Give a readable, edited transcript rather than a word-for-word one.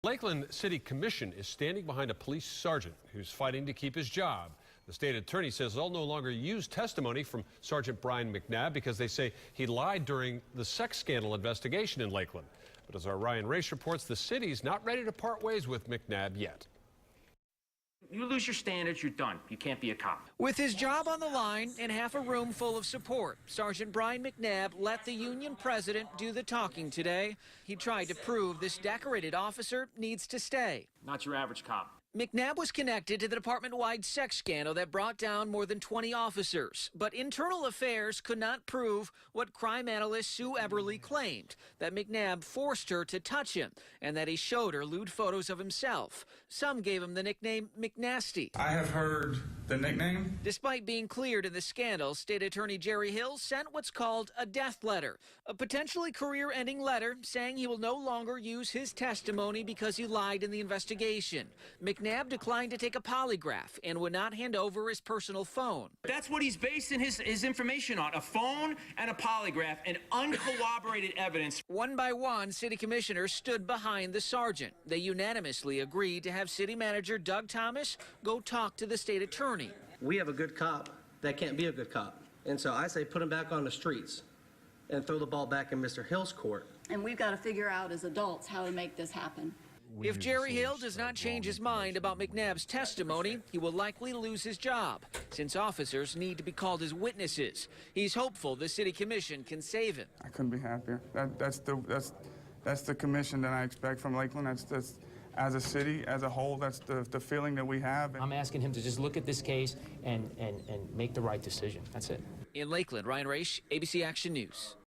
Lakeland City Commission is standing behind a police sergeant who's fighting to keep his job. The state attorney says they'll no longer use testimony from Sergeant Brian McNabb because they say he lied during the sex scandal investigation in Lakeland. But as our Ryan Race reports, the city's not ready to part ways with McNabb yet. You lose your standards, you're done. You can't be a cop. With his job on the line and half a room full of support, Sergeant Brian McNabb let the union president do the talking today. He tried to prove this decorated officer needs to stay. Not your average cop. McNabb was connected to the department-wide sex scandal that brought down more than 20 officers. But internal affairs could not prove what crime analyst Sue Eberly claimed, that McNabb forced her to touch him and that he showed her lewd photos of himself. Some gave him the nickname McNasty. I have heard the nickname. Despite being cleared in the scandal, State Attorney Jerry Hill sent what's called a death letter, a potentially career-ending letter saying he will no longer use his testimony because he lied in the investigation. McNabb declined to take a polygraph and would not hand over his personal phone. That's what he's basing his information on, a phone and a polygraph and uncorroborated evidence. One by one, city commissioners stood behind the sergeant. They unanimously agreed to have city manager Doug Thomas go talk to the state attorney. We have a good cop that can't be a good cop. And so I say put him back on the streets and throw the ball back in Mr. Hill's court. And we've got to figure out as adults how to make this happen. If Jerry Hill does not change his mind about McNabb's testimony, he will likely lose his job, since officers need to be called as witnesses. He's hopeful the city commission can save him. I couldn't be happier. That's the commission that I expect from Lakeland. That's as a city, as a whole, that's the feeling that we have. I'm asking him to just look at this case and make the right decision. That's it. In Lakeland, Ryan Race, ABC Action News.